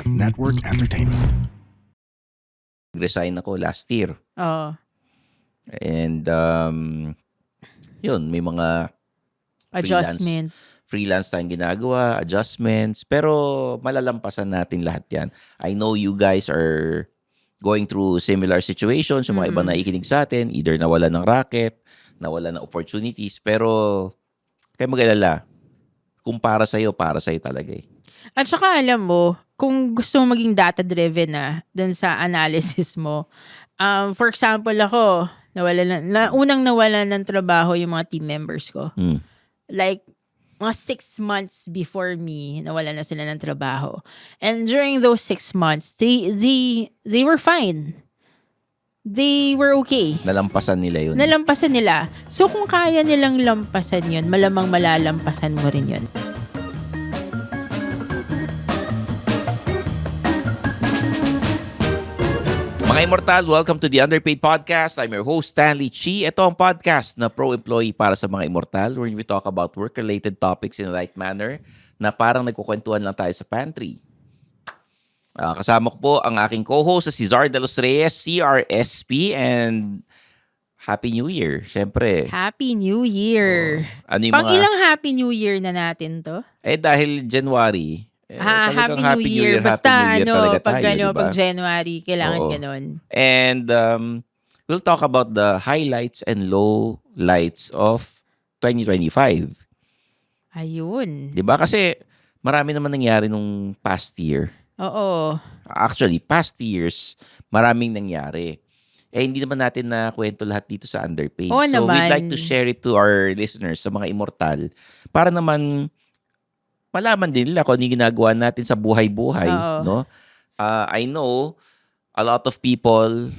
Network Entertainment. Resign ako last year. Oo. And yun, may mga freelance tayong ginagawa, adjustments, pero malalampasan natin lahat yan. I know you guys are going through similar situations, yung mga iba na ikinig sa atin, either nawala ng racket, nawala ng opportunities, pero kayo mag-alala, kung para sa'yo talaga eh. At saka alam mo, kung gusto mo maging data-driven na dun sa analysis mo, for example ako, unang nawalan ng trabaho yung mga team members ko. Like, mga 6 months before me, nawalan na sila ng trabaho. And during those 6 months, they were fine. They were okay. Nalampasan nila yun. So kung kaya nilang lampasan yun, malamang malalampasan mo rin yun. Mga Immortal, welcome to the Underpaid Podcast. I'm your host, Stanley Chi. Ito ang podcast na pro-employee para sa mga Immortal, where we talk about work-related topics in a light manner na parang nagkukwentuhan lang tayo sa pantry. Kasama ko po ang aking co-host, si Zar de los Reyes, CRSP, and Happy New Year, syempre. Happy New Year. Ano yung ilang Happy New Year na natin to? Dahil January. Happy New Year. Basta pag January, kailangan ganon. And we'll talk about the highlights and lowlights of 2025. Ayun. Diba? Kasi marami naman nangyari nung past year. Oo. Actually, past years, maraming nangyari. Hindi naman natin na kwento lahat dito sa Underpaid. Oo So naman. we'd like to share it to our listeners, sa mga Immortal, para naman malaman din nila kung ano yung ginagawa natin sa buhay-buhay. No? I know a lot of people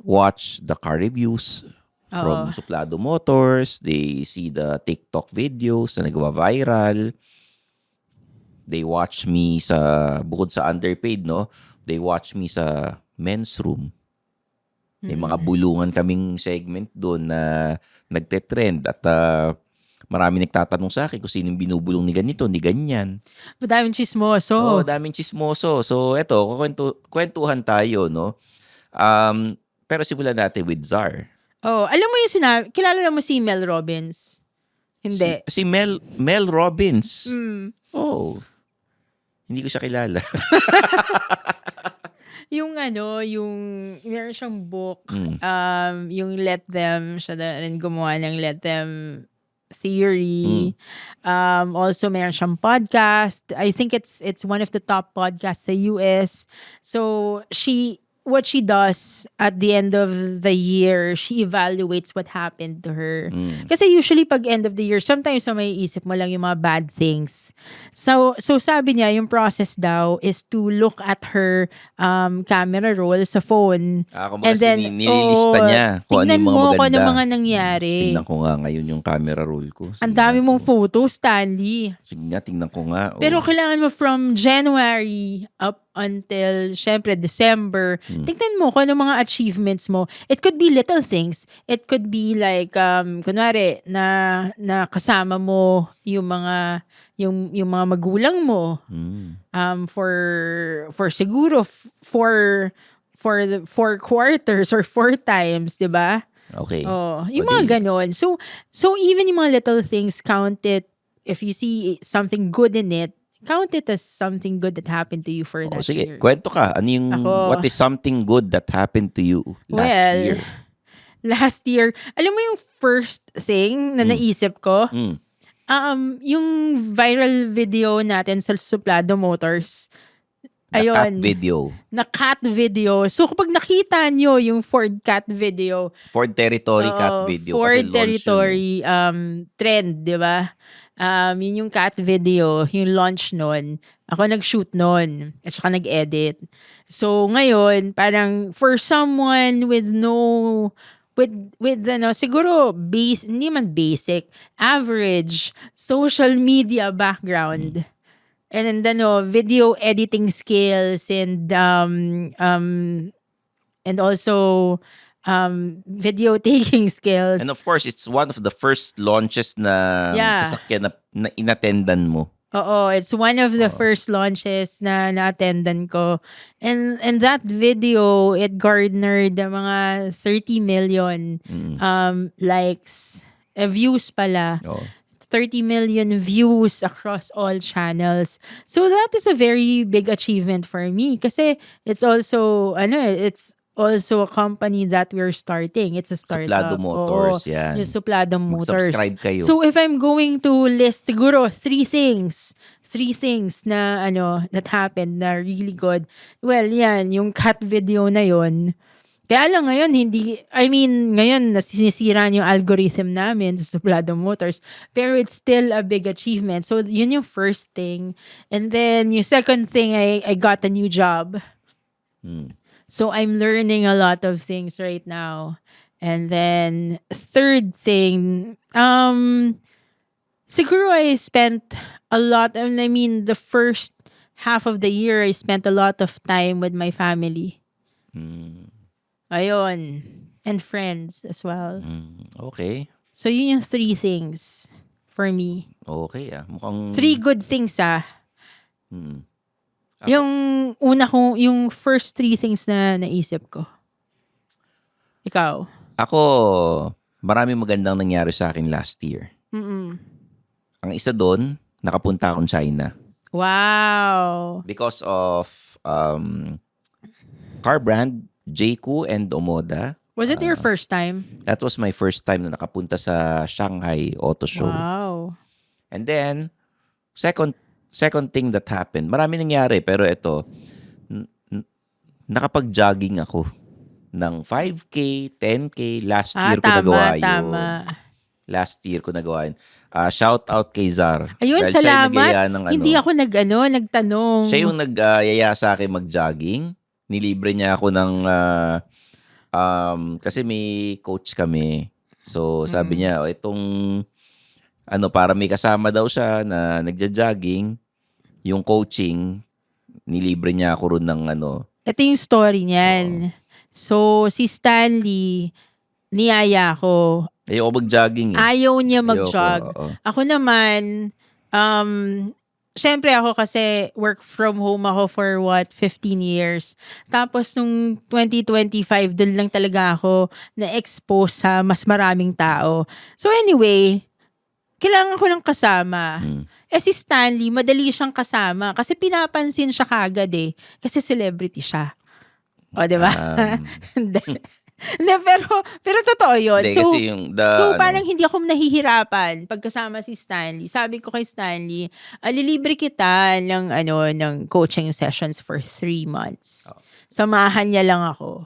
watch the car reviews from Suplado Motors. They see the TikTok videos na nagwa-viral. They watch me bukod sa Underpaid, no? They watch me sa men's room. May mga bulungan kaming segment doon na nagte-trend at marami nagtatanong sa akin kung sino yung binubulong ni ganito, ni ganyan. Madaming chismoso. Daming chismoso. So, eto, kwentuhan tayo, no? Pero simulan natin with Zar. Alam mo yung kilala mo si Mel Robbins? Hindi. Si Mel Robbins? Hindi ko siya kilala. yung meron siyang book, yung Let Them, siya na rin gumawa ng Let Them theory. Also meron siyang podcast. I think it's one of the top podcasts sa US. So what she does at the end of the year, she evaluates what happened to her. Kasi usually pag end of the year, sometimes may isip mo lang yung mga bad things. So sabi niya, yung process daw is to look at her camera roll sa phone. And then nililista niya kung ano yung mga maganda. Kung ano mga nangyari. Tingnan ko nga ngayon yung camera roll ko. Ang dami mong photos, Stanley. Sige nga, tingnan ko nga. Pero kailangan mo from January up until, syempre, December. Tingnan mo kung ano mga achievements mo. It could be little things. It could be like, kunwari, na kasama mo yung mga magulang mo. For siguro, for the 4 quarters or 4 times, di ba? Okay. Yung mga ganon. So even yung mga little things, count it. If you see something good in it, count it as something good that happened to you for that year. Sige, kwento ka. Ano yung, what is something good that happened to you last year? Last year, alam mo yung first thing na naisip ko? Yung viral video natin sa Suplado Motors. Cat video. Na cat video. So kapag nakita nyo yung Ford cat video. Ford Territory cat video. Ford Territory trend, di ba? Yun yung cat video, yung launch nun. Ako nag-shoot nun. At saka nag-edit. So ngayon, parang for someone with siguro hindi man basic, average social media background. And then video editing skills and also video taking skills. And of course, it's one of the first launches na sasakyan na inattendan mo. Oo, it's one of the first launches na na-attendan ko. And that video, it garnered mga 30 million likes, views pala. Oo. 30 million views across all channels. So that is a very big achievement for me kasi it's also a company that we're starting. It's a Suplado startup. Motors, Oo, yan. yung Suplado Motors. Mag-subscribe kayo. So if I'm going to list siguro three things na that happened na really good. Well, yan, yung cat video na yon. Kaya lang ngayon, ngayon nasinisira yung algorithm namin sa Suplado Motors. Pero it's still a big achievement. So, yun yung first thing. And then, yung second thing, I got a new job. So, I'm learning a lot of things right now. And then, third thing, siguro I spent a lot, the first half of the year, I spent a lot of time with my family. Ayun. And friends as well. Okay. So, yun yung three things for me. Okay Mukhang... Three good things Yung una yung first three things na naisip ko. Ikaw? Ako, maraming magandang nangyari sa akin last year. Ang isa doon, nakapunta akong China. Wow! Because of car brand, Jayco and Omoda. Was it your first time? That was my first time na nakapunta sa Shanghai Auto Show. Wow. And then, second thing that happened, marami nangyari, pero ito, nakapag-jogging ako ng 5K, 10K. Last year ko nagawa yun. Last year ko nagawa yun. Shout out kay Zar. Ayun, dahil salamat. Ng, Hindi ako nagtanong. Siya yung nag-yaya sa akin mag-jogging. Nilibre niya ako ng kasi may coach kami. So sabi niya, itong para may kasama daw siya na nagja-jogging, yung coaching, nilibre niya ako ron ng Ito yung story niyan. So si Stanley, niyaya ko. Ayoko mag-jogging eh. Ayaw niya mag-jog. Ako naman, syempre ako kasi work from home ako for 15 years. Tapos nung 2025, doon lang talaga ako na-expose sa mas maraming tao. So anyway, kailangan ko ng kasama. Si Stanley, madali siyang kasama kasi pinapansin siya kagad eh. Kasi celebrity siya. O, diba? pero totoo yun. Hindi, So, kasi parang hindi ako nahihirapan pagkasama si Stanley. Sabi ko kay Stanley, lilibre kita ng coaching sessions for 3 months. Samahan niya lang ako.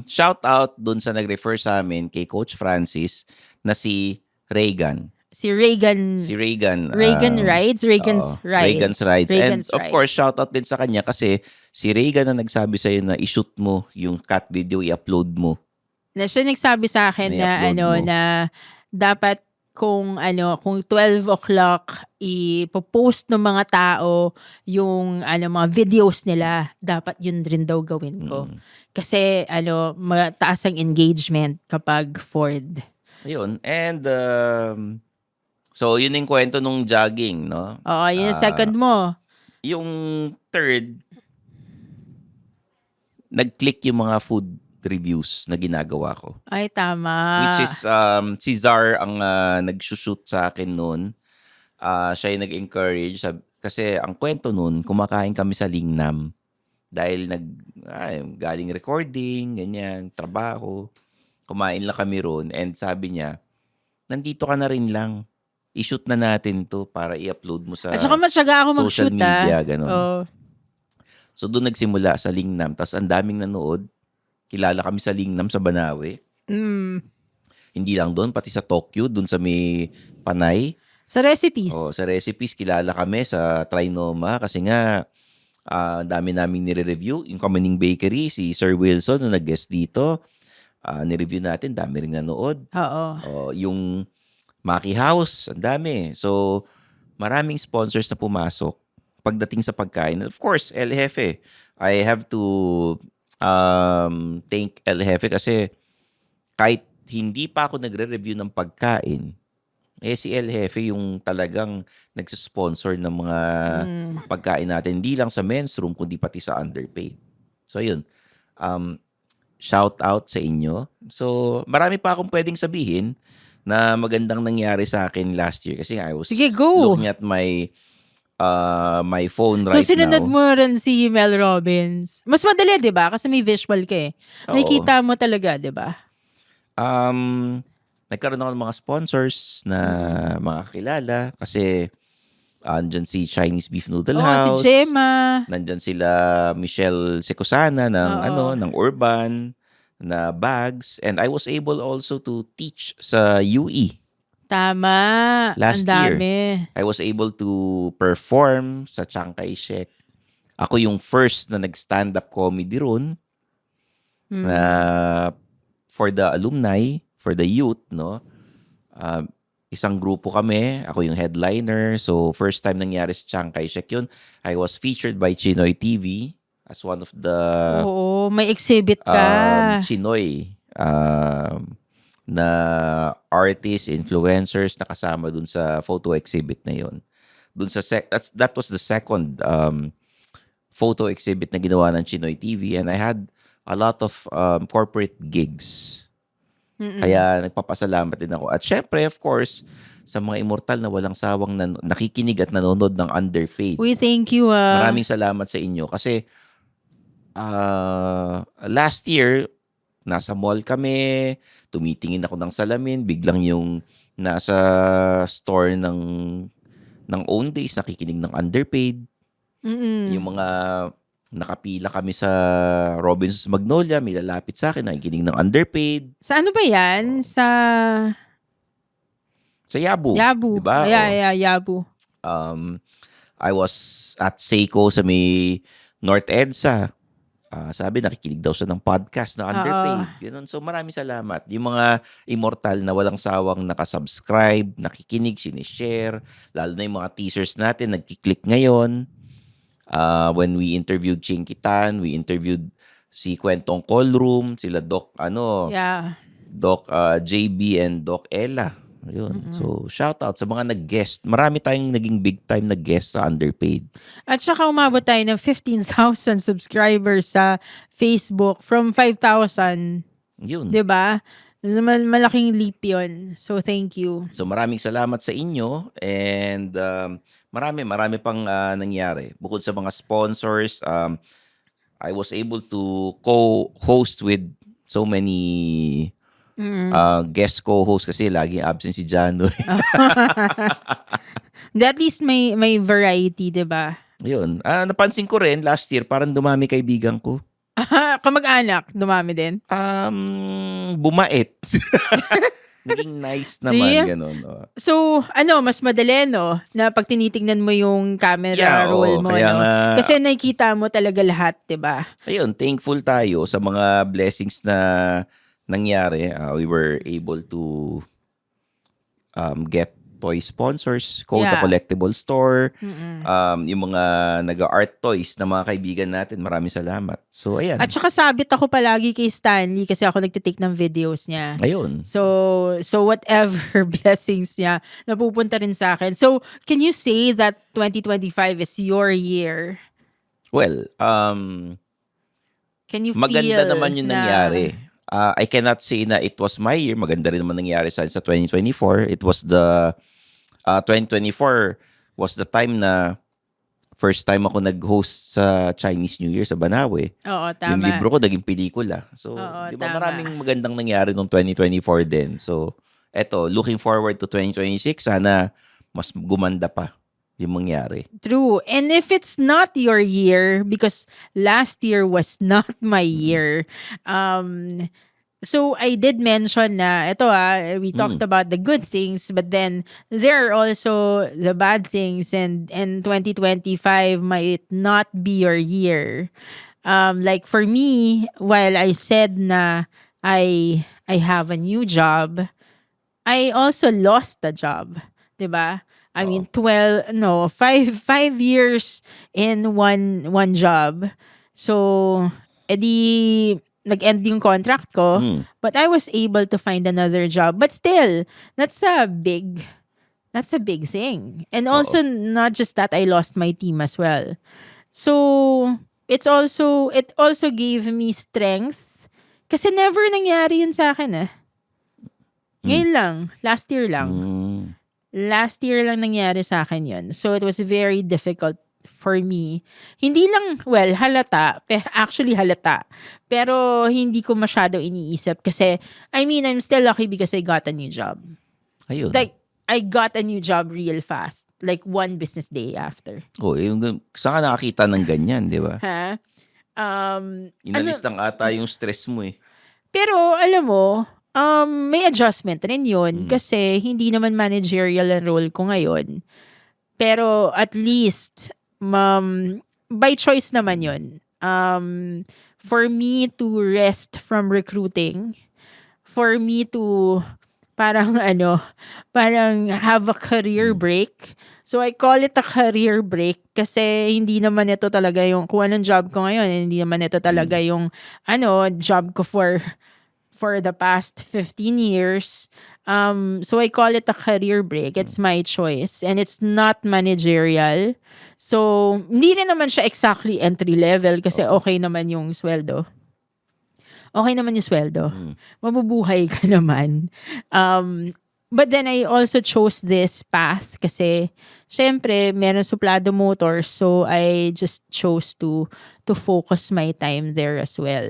Shout out dun sa nag-refer sa amin kay Coach Francis na si Reagan. Si Reagan. Reagan Rides? Reagan's Rides. And of course, shout out din sa kanya kasi si Reagan na nagsabi sa'yo na i-shoot mo yung cat video, i-upload mo. Na siya nagsabi sa akin na dapat kung 12 o'clock ipopost ng mga tao yung mga videos nila, dapat yun rin daw gawin ko. Kasi mataas ang engagement kapag Ford. Ayun. And so yun yung kwento nung jogging, no? Oo, yun yung second mo. Yung third, nag-click yung mga food reviews na ginagawa ko. Ay, tama. Which is, si Zar ang nag-shoot sa akin noon. Siya yung nag-encourage. Kasi ang kwento noon, kumakain kami sa Lingnam. Dahil galing recording, ganyan, trabaho. Kumain lang kami roon. And sabi niya, nandito ka na rin lang. I-shoot na natin to para i-upload mo sa at saka masyaga ako social mag-shoot, media. Ganun. Oh. So doon nagsimula sa Lingnam. Tapos ang daming nanood. Kilala kami sa Lingnam sa Banawe. Hindi lang doon, pati sa Tokyo, doon sa may Panay. Sa recipes. Sa recipes, kilala kami sa Trinoma. Kasi nga, dami naming nire-review. Yung Kamaning Bakery, si Sir Wilson, na nag-guest dito. Nireview natin, dami rin nanood. Oo. Yung Maki House, ang dami. So, maraming sponsors na pumasok pagdating sa pagkain. Of course, El Jefe. I have to thank El Jefe kasi kahit hindi pa ako nagre-review ng pagkain, Si El Jefe yung talagang nagsisponsor ng mga pagkain natin. Hindi lang sa men's room, kundi pati sa underpaid. So, yun. Shout out sa inyo. So, marami pa akong pwedeng sabihin na magandang nangyari sa akin last year. Kasi I was Sige, go! looking at my phone So, right sinunod now. mo rin si Mel Robbins. Mas madali, di ba? Kasi may visual ka eh. Oo. Nakikita mo talaga, di ba? Nagkaroon ako ng mga sponsors na mga kakilala kasi andyan si Chinese Beef Noodle House. Si Gemma. Nandyan sila Michelle Secosana ng Urban na bags, and I was able also to teach sa UE. Tama. Last Ang dami. I was able to perform sa Chiang Kai-shek. Ako yung first na nag-stand-up comedy ron na for the alumni, for the youth, no? Isang grupo kami, ako yung headliner. So, first time nangyari sa Chiang Kai-shek yun. I was featured by Chinoy TV as one of the Oo, may exhibit ka. Chinoy na artists, influencers na kasama dun sa photo exhibit na yun. Dun sa that was the second photo exhibit na ginawa ng Chinoy TV, and I had a lot of corporate gigs. Kaya nagpapasalamat din ako. At syempre, of course, sa mga immortal na walang sawang nakikinig at nanonood ng underpaid. We thank you. Maraming salamat sa inyo. Kasi last year, nasa mall kami, tumitingin ako ng salamin, biglang yung nasa store ng Own Days, nakikinig ng underpaid. Yung mga nakapila kami sa Robinsons Magnolia, may lalapit sa akin, nakikinig ng underpaid. Sa ano ba yan? Sa Yabu. Diba? Yabu. I was at Seiko sa may North EDSA. Sabi, nakikinig daw siya ng podcast na underpaid. Ganun. So, maraming salamat. Yung mga immortal na walang sawang nakasubscribe, nakikinig, sinishare, lalo na yung mga teasers natin, nagkiklik ngayon. When we interviewed Chinky Tan, we interviewed si Kwentong Call Room, sila Doc JB and Doc Ella. Ayun. So, shout out sa mga nag-guest. Marami tayong naging big time na guest sa underpaid. At saka umabot tayo ng 15,000 subscribers sa Facebook from 5,000. Yun. Diba? Malaking leap yun. So, thank you. So, maraming salamat sa inyo, and marami pang nangyari. Bukod sa mga sponsors, I was able to co-host with so many guest co-host kasi laging absent si Jano. At least may variety, diba? Yun. Napansin ko rin last year, parang dumami kaibigan ko. Kamag-anak, dumami din? Bumait. Naging nice naman, ganun. So, mas madali, no? Na pag tinitingnan mo yung camera roll mo, no? Kasi nakikita mo talaga lahat, diba? Ayun, thankful tayo sa mga blessings na nangyari. We were able to get toy sponsors, Coda Collectible Store, yung mga nag-art toys na mga kaibigan natin. Maraming salamat. So, ayan. At saka sabit ako palagi kay Stanley kasi ako nagtitake ng videos niya. Ayun. So whatever blessings niya, napupunta rin sa akin. So, can you say that 2025 is your year? Well, can you maganda feel naman yung nangyari. I cannot say na it was my year. Maganda rin naman nangyari sa 2024. It was the 2024 was the time na first time ako nag-host sa Chinese New Year sa Banawe. Oo, tama. Yung libro ko naging pelikula. So, di ba maraming magandang nangyari noong 2024 din. So, eto, looking forward to 2026, sana mas gumanda pa yung mangyari. True. And if it's not your year, because last year was not my year, so I did mention na, we talked about the good things, but then there are also the bad things, and 2025 might not be your year. Like for me, while I said na I have a new job, I also lost a job. Diba? I mean, 5 years in one job. So, edi nag-end yung contract ko, but I was able to find another job. But still, that's a big That's a big thing. And Oo. also, not just that, I lost my team as well. So, it also gave me strength. Kasi never nangyari yun sa akin eh. Ngayon lang, last year lang. Last year lang nangyari sa akin yun. So, it was very difficult for me. Hindi lang, well, halata. Actually, halata. Pero, hindi ko masyado iniisip. Kasi, I mean, I'm still lucky because I got a new job. Ayun. Like, I got a new job real fast. Like, 1 business day after. Saan ka nakakita ng ganyan, di ba? Ha? Inalis lang ata yung stress mo eh. Pero, alam mo, may adjustment rin yun. Kasi, hindi naman managerial ang role ko ngayon. Pero, at least, by choice naman yun. For me to rest from recruiting, for me to parang have a career break. So I call it a career break kasi hindi naman ito talaga yung kung anong job ko ngayon, hindi naman ito talaga yung job ko for the past 15 years. So I call it a career break. It's my choice and it's not managerial. So hindi rin naman siya exactly entry level kasi okay naman yung sweldo. Okay naman yung sweldo. Mabubuhay ka naman. But then I also chose this path kasi syempre meron Suplado Motors, so I just chose to focus my time there as well.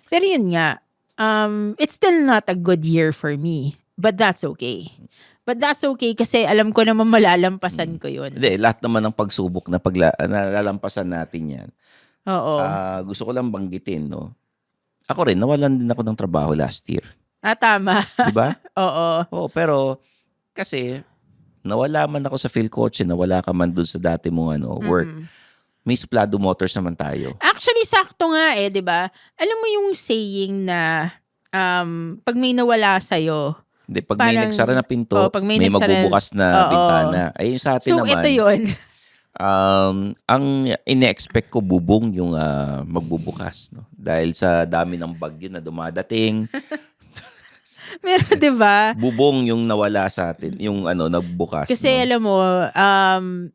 Pero yun nga, it's still not a good year for me. But that's okay. But that's okay kasi alam ko naman malalampasan ko yun. Hindi, lahat naman ng pagsubok na nalalampasan natin yan. Oo. Gusto ko lang banggitin, no? Ako rin, nawalan din ako ng trabaho last year. Tama. Diba? Oo. Oo, pero kasi nawala man ako sa Philcoach, nawala ka man dun sa dati mong work. May Suplado Motors naman tayo. Actually, sakto nga di ba? Alam mo yung saying na pag may nawala sa'yo, Hindi, pag may nagsara na pinto, pag may magbubukas na bintana. Ayun sa atin naman. So, ito yun. Ang ine-expect ko bubong yung magbubukas, no? Dahil sa dami ng bagyo na dumadating. Pero 'di ba? Bubong yung nawala sa atin, yung nagbukas. Kasi alam mo,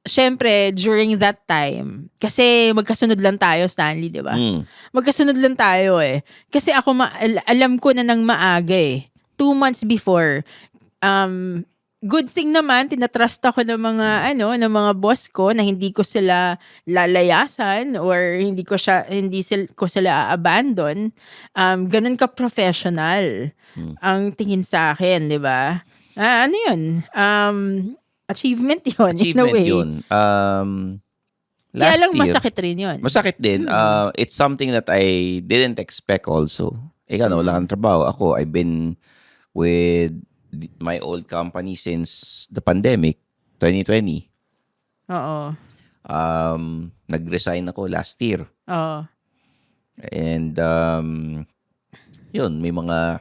syempre during that time, kasi magkasunod lang tayo, Stanley, 'di ba? Magkasunod lang tayo eh. Kasi ako alam ko na nang maaga eh. 2 months before, good thing naman, tinatrust ako ng mga ng mga boss ko na hindi ko sila lalayasan or hindi ko sila abandon. Ganun ka professional ang tingin sa akin, 'di ba? Ano 'yun? Achievement 'yun in a way. Yun. Kaya lang year, masakit rin 'yun. Masakit din. It's something that I didn't expect also. Ikaw wala kang trabaho. Ako, I've been with my old company since the pandemic, 2020. Oo. Nag-resign ako last year. Oo. And yun, may mga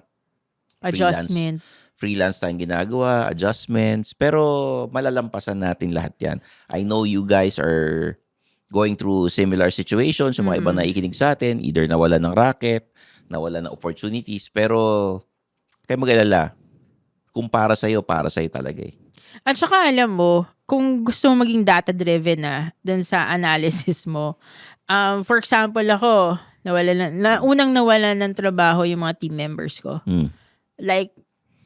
freelance tayong ginagawa, adjustments, pero malalampasan natin lahat yan. I know you guys are going through similar situations, yung mga iba na ikinig sa atin, either nawala ng racket, nawala ng opportunities, pero kayo mag-alala, kung para sa'yo talaga eh. At saka alam mo, kung gusto mo maging data-driven dun sa analysis mo, for example ako, unang nawalan ng trabaho yung mga team members ko. Like,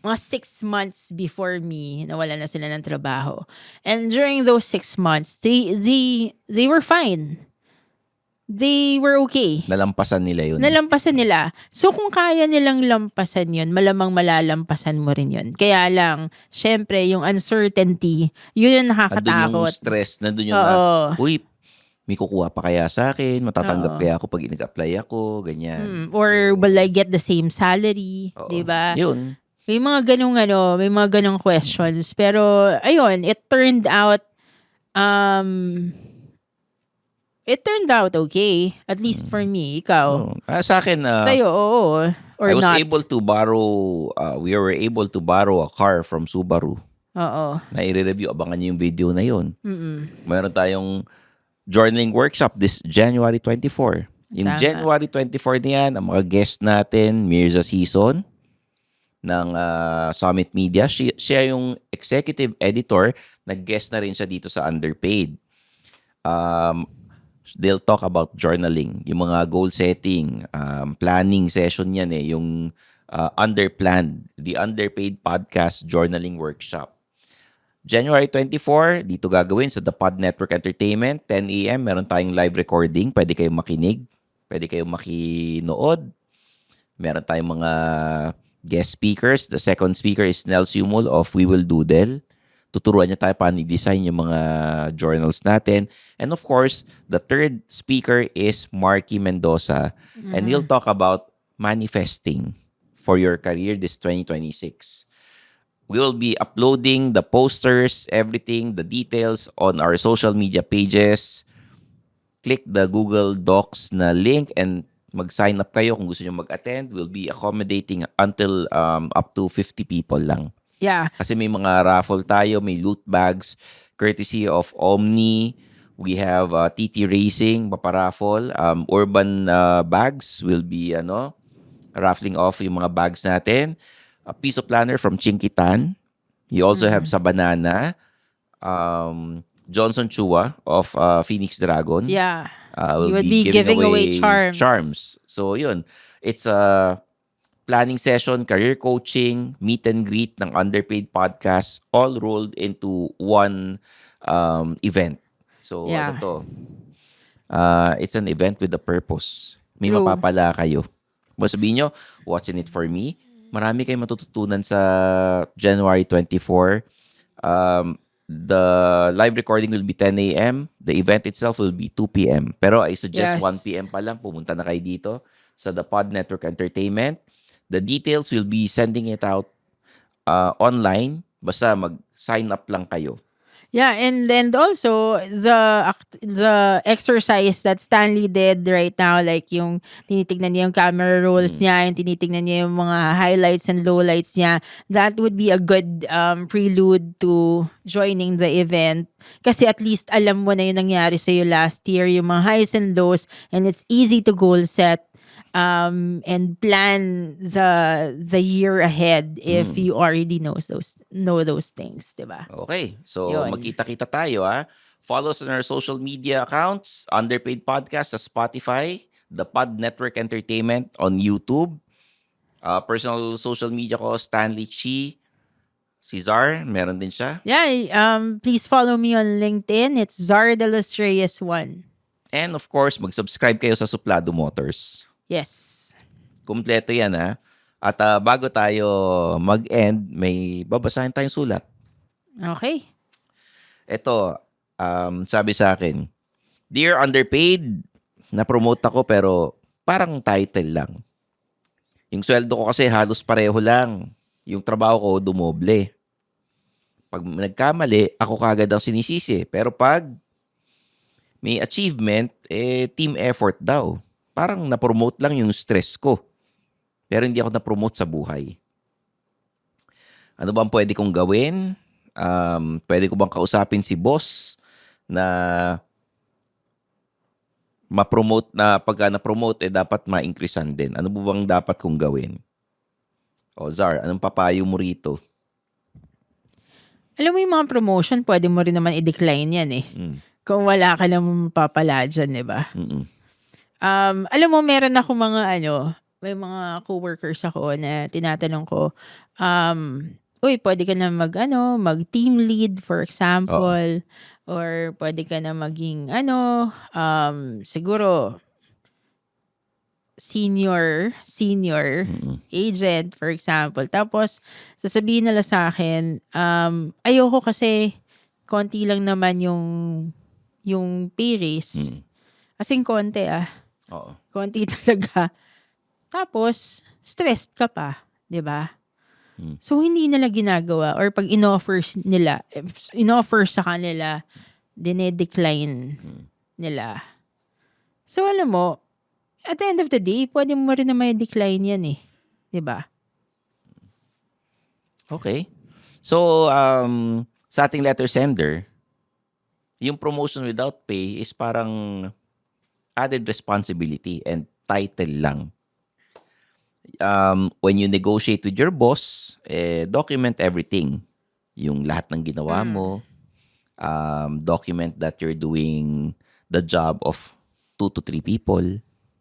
mga 6 months before me, nawalan na sila ng trabaho. And during those 6 months, they were fine. They were okay. Nalampasan nila yun. So, kung kaya nilang lampasan yun, malamang malalampasan mo rin yun. Kaya lang, syempre, yung uncertainty, yun yung nakakatakot. Nandun yung stress, nandun yung uy, may kukuha pa kaya sa akin? Matatanggap kaya ako pag nag-apply ako? Ganyan. Or will I get the same salary? Diba? Yun. May mga ganong questions. Pero, ayun, it turned out okay. At least for me. Ikaw? Sa akin, sa'yo, oo. Or I was not. able to borrow, we were able to borrow a car from Subaru. Oo. Na i-review, abangan niyo yung video na yun. Mayroon tayong journaling workshop this January 24. Yung January 24 na yan, ang mga guest natin, Mirza Season, ng Summit Media. Siya yung executive editor. Nag-guest na rin siya dito sa Underpaid. They'll talk about journaling, yung mga goal setting, planning session yan yung Underplanned, the Underpaid Podcast Journaling Workshop. January 24, dito gagawin sa The Pod Network Entertainment, 10 a.m. Meron tayong live recording. Pwede kayong makinig. Pwede kayong makinood. Meron tayong mga guest speakers. The second speaker is Nels Yumul of We Will Doodle. Tuturuan niya tayo paano i-design yung mga journals natin. And of course, the third speaker is Marky Mendoza. And he'll talk about manifesting for your career this 2026. We will be uploading the posters, everything, the details on our social media pages. Click the Google Docs na link and mag-sign up kayo kung gusto nyo mag-attend. We'll be accommodating until up to 50 people lang. Yeah. Kasi may mga raffle tayo, may loot bags, courtesy of Omni. We have TT Racing, maparaffle. Urban bags will be raffling off yung mga bags natin. A piso planner from Chinkitan. You also have sa Banana. Johnson Chua of Phoenix Dragon. Yeah. Will You would be giving away charms. So yun, it's a planning session, career coaching, meet and greet ng Underpaid Podcast, all rolled into one event. So Yeah. ano to? It's an event with a purpose. May True. mapapala kayo. Sabihin nyo, watching it for me. Marami kayong matututunan sa January 24. The live recording will be 10 a.m. The event itself will be 2 p.m. Pero I suggest Yes. 1 p.m. pa lang. Pumunta na kayo dito sa The Pod Network Entertainment. The details will be sending it out online. Basta mag-sign up lang kayo. Yeah, and then also the exercise that Stanley did right now, like yung tinitignan niya yung camera rolls niya, yung tinitignan niya yung mga highlights and lowlights niya, that would be a good prelude to joining the event. Kasi at least alam mo na yung nangyari sa'yo last year, yung mga highs and lows, and it's easy to goal set and plan the year ahead if you already know those things, diba? Okay. So, Yun. magkita-kita tayo, ha? Follow us on our social media accounts, Underpaid Podcast sa Spotify, The Pod Network Entertainment on YouTube. Personal social media ko, Stanley Chi. Si Zar, meron din siya. Yeah, please follow me on LinkedIn. It's Zara de los Reyes 1. And of course, mag-subscribe kayo sa Suplado Motors. Yes. Kumpleto yan, ha? At bago tayo mag-end, may babasahin tayong sulat. Okay. Ito, sabi sa akin, Dear Underpaid, na-promote ako pero parang title lang. Yung sweldo ko kasi halos pareho lang. Yung trabaho ko dumoble. Pag nagkamali, ako kagad ang sinisisi. Pero pag may achievement, team effort daw. Parang na-promote lang yung stress ko. Pero hindi ako na-promote sa buhay. Ano bang pwede kong gawin? Pwede ko bang kausapin si boss na ma-promote na pagka na-promote dapat ma-increasean din. Ano ba bang dapat kong gawin? O Zar, anong papayo mo rito? Alam mo yung mga promotion, pwede mo rin naman i-decline yan eh. Kung wala ka lang mapapala dyan, diba? Alam mo, meron ako may mga coworkers ako na tinatanong ko, uy, pwede ka na mag-team lead, for example. Or pwede ka na maging, siguro, senior agent, for example. Tapos, sasabihin nila sa akin, ayoko kasi konti lang naman yung pay raise. Kasing konti Oo. konti talaga. Tapos, stressed ka pa, di ba? So, hindi nila ginagawa. Or pag in-offer sa kanila, dinedecline nila. So, alam mo, at the end of the day, pwede mo rin na may decline yan eh. Di ba? Okay. So, sa ating letter sender, yung promotion without pay is parang added responsibility and title lang. when you negotiate with your boss, document everything. Yung lahat ng ginawa mo. Document that you're doing the job of 2 to 3 people.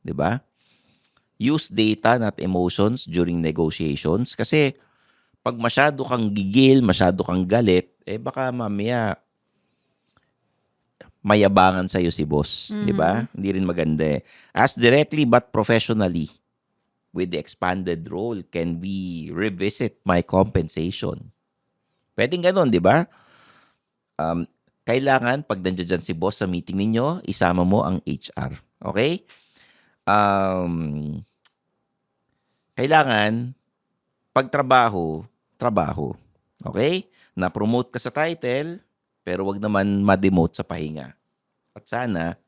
Diba? Use data, not emotions during negotiations. Kasi pag masyado kang gigil, masyado kang galit, baka mamaya mayabangan sa'yo si boss. Diba? Hindi rin maganda eh. Ask directly but professionally. With the expanded role, can we revisit my compensation? Pwedeng ganun, di ba? Kailangan, pag nandiyan dyan si boss sa meeting ninyo, isama mo ang HR. Okay? Kailangan, pag trabaho. Okay? Na-promote ka sa title, pero wag naman ma-demote sa pahinga. At sana,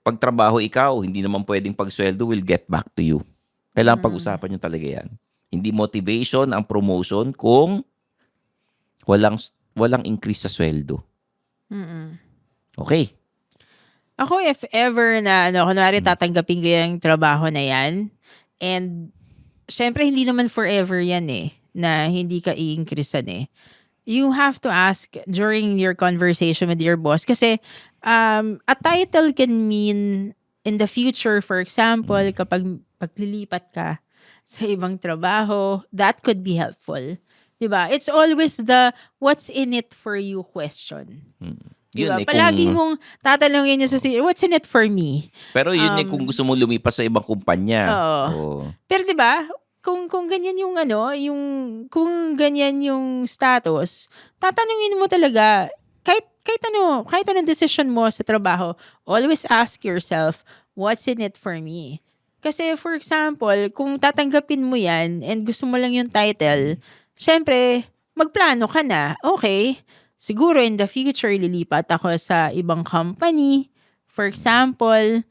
pag trabaho ikaw, hindi naman pwedeng pagsweldo will get back to you. Kailangan pag-usapan nyo talaga yan. Hindi motivation ang promotion kung walang increase sa sweldo. Okay. Ako, if ever na, kunwari tatanggapin ko yung trabaho na yan, and syempre hindi naman forever yan na hindi ka i-increasean you have to ask during your conversation with your boss. Kasi a title can mean in the future, for example, kapag paglilipat ka sa ibang trabaho, that could be helpful. Diba? It's always the what's in it for you question. Diba? Palagi mong tatanungin niya sa what's in it for me? Pero yun kung gusto mo lumipat sa ibang kumpanya. Pero diba, kung ganyan yung kung ganyan yung status, tatanungin mo talaga kahit anong decision mo sa trabaho, always ask yourself, what's in it for me? Kasi for example, kung tatanggapin mo yan and gusto mo lang yung title, syempre, magplano ka na. Okay, siguro in the future, lilipat ako sa ibang company. For example,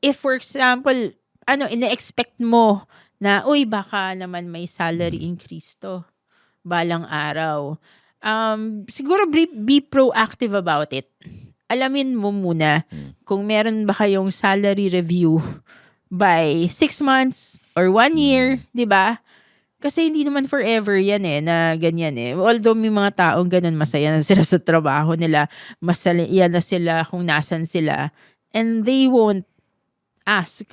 if for example, ina-expect mo na, baka naman may salary increase to balang araw. Siguro be proactive about it. Alamin mo muna kung meron ba kayong salary review by 6 months or 1 year, di ba? Kasi hindi naman forever yan na ganyan Although may mga taong ganun, masaya na sila sa trabaho nila, masaya na sila kung nasan sila, and they won't ask.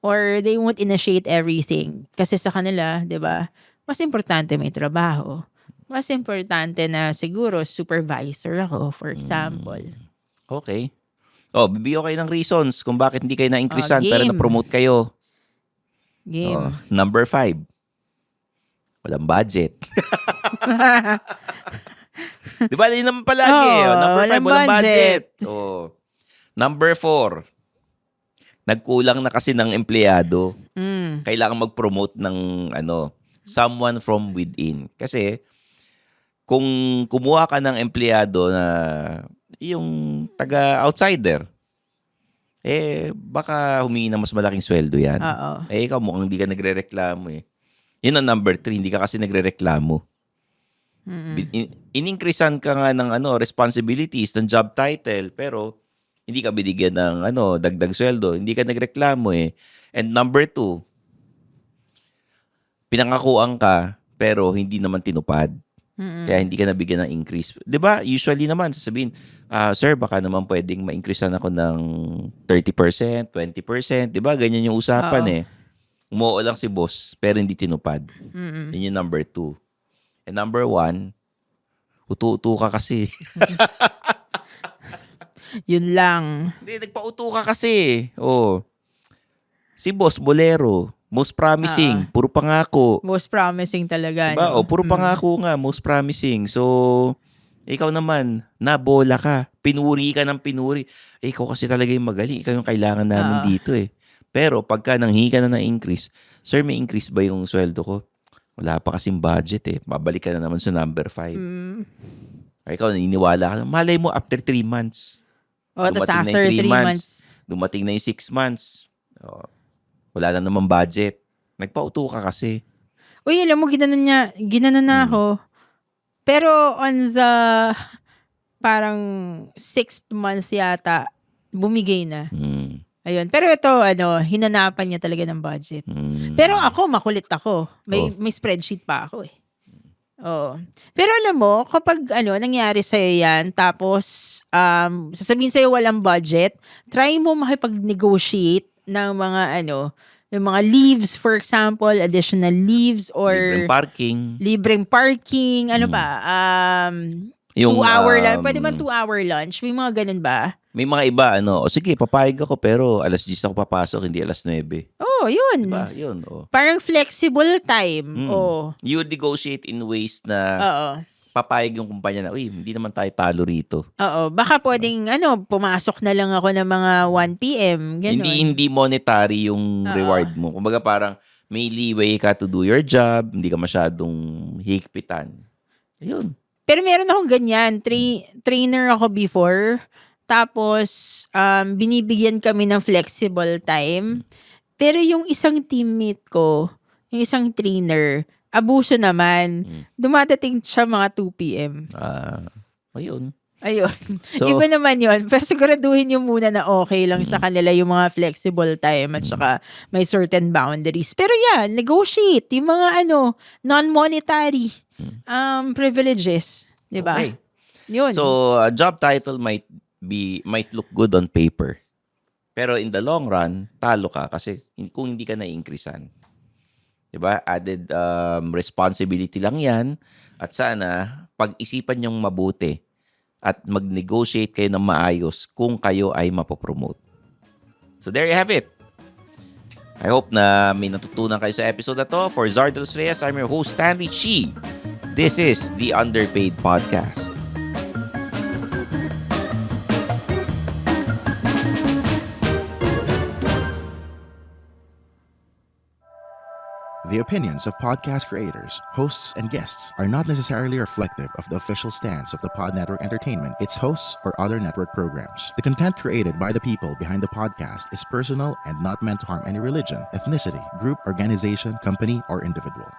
Or they won't initiate everything. Kasi sa kanila, di ba, mas importante may trabaho. Mas importante na siguro supervisor ako, for example. Okay. Bibigyan kayo ng reasons kung bakit hindi kayo na-increasean pero game. na-promote kayo. Game. Number 5. Walang budget. Di ba? Yun naman palagi. Number 5, walang budget. Number 4. Nagkulang na kasi ng empleyado. Kailangan mag-promote ng someone from within. Kasi kung kumuha ka ng empleyado na yung taga-outsider, baka humingi ng mas malaking sweldo yan. Ikaw mukhang hindi ka nagre-reklamo Yun ang number 3, hindi ka kasi nagre-reklamo. In-increasean ka nga ng responsibilities, ng job title, pero hindi ka binigyan ng dagdag sweldo, hindi ka nagreklamo And number 2, pinangakuan ka pero hindi naman tinupad. Kaya hindi ka nabigyan ng increase. 'Di ba? Usually naman sasabihin, sir, baka naman pwedeng ma-increasean ako ng 30%, 20%, 'di ba? Ganyan yung usapan Umuo lang si boss pero hindi tinupad. Yun yung number 2. And number 1, utu-utu ka kasi. Yun lang. Hindi, nagpauto ka kasi. Si boss, bolero. Most promising. Puro pangako. Most promising talaga. Diba? Puro pangako nga. Most promising. So, ikaw naman, nabola ka. Pinuri ka ng pinuri. Ikaw kasi talaga yung magaling. Ikaw yung kailangan namin dito Pero pagka nanghingi ka na ng increase, sir, may increase ba yung sweldo ko? Wala pa kasing budget Babalik ka na naman sa number 5. Ikaw, naniniwala ka. Malay mo, after 3 months. Tapos after 3 months. Dumating na yung 6 months. Wala na naman budget. Nagpauto ka kasi. Alam mo, ginana na ako. Pero on the parang 6th month yata, bumigay na. Ayun. Pero ito, hinanapan niya talaga ng budget. Pero ako, makulit ako. May spreadsheet pa ako eh. Oo. Pero alam mo, kapag nangyari sa'yo yan, tapos sasabihin sa'yo walang budget, try mo makipag-negotiate ng mga yung mga leaves, for example, additional leaves or libreng parking, yung 2-hour lunch. Pwede ba 2-hour lunch? May mga ganun ba? May mga iba, sige, papayag ako pero alas 10 ako papasok, hindi alas 9. Oh, yun. Diba? Yun, Parang flexible time. You would negotiate in ways na papayag yung kumpanya na, hindi naman tayo talo rito. Oo. Baka pwedeng, pumasok na lang ako ng mga 1 p.m. Ganun. Hindi monetary yung reward mo. Kumbaga parang may leeway ka to do your job, hindi ka masyadong higpitan. Ayun. Pero meron akong ganyan. Trainer ako before. Tapos, binibigyan kami ng flexible time. Pero yung isang teammate ko, yung isang trainer, abuso naman. Dumadating siya mga 2 p.m. Ayun. So, iba naman yun. Pero siguraduhin nyo muna na okay lang sa kanila yung mga flexible time at saka may certain boundaries. Pero negotiate yung mga non-monetary privileges. Diba? Okay. Yun. So, a job title might look good on paper. Pero in the long run, talo ka kasi kung hindi ka na-increasean. Diba? Added responsibility lang yan. At sana, pag-isipan nyong mabuti at mag-negotiate kayo ng maayos kung kayo ay mapopromote. So there you have it. I hope na may natutunan kayo sa episode na to. For Zardos Reyes, I'm your host, Stanley Chi. This is the Underpaid Podcast. The opinions of podcast creators, hosts, and guests are not necessarily reflective of the official stance of the Pod Network Entertainment, its hosts, or other network programs. The content created by the people behind the podcast is personal and not meant to harm any religion, ethnicity, group, organization, company, or individual.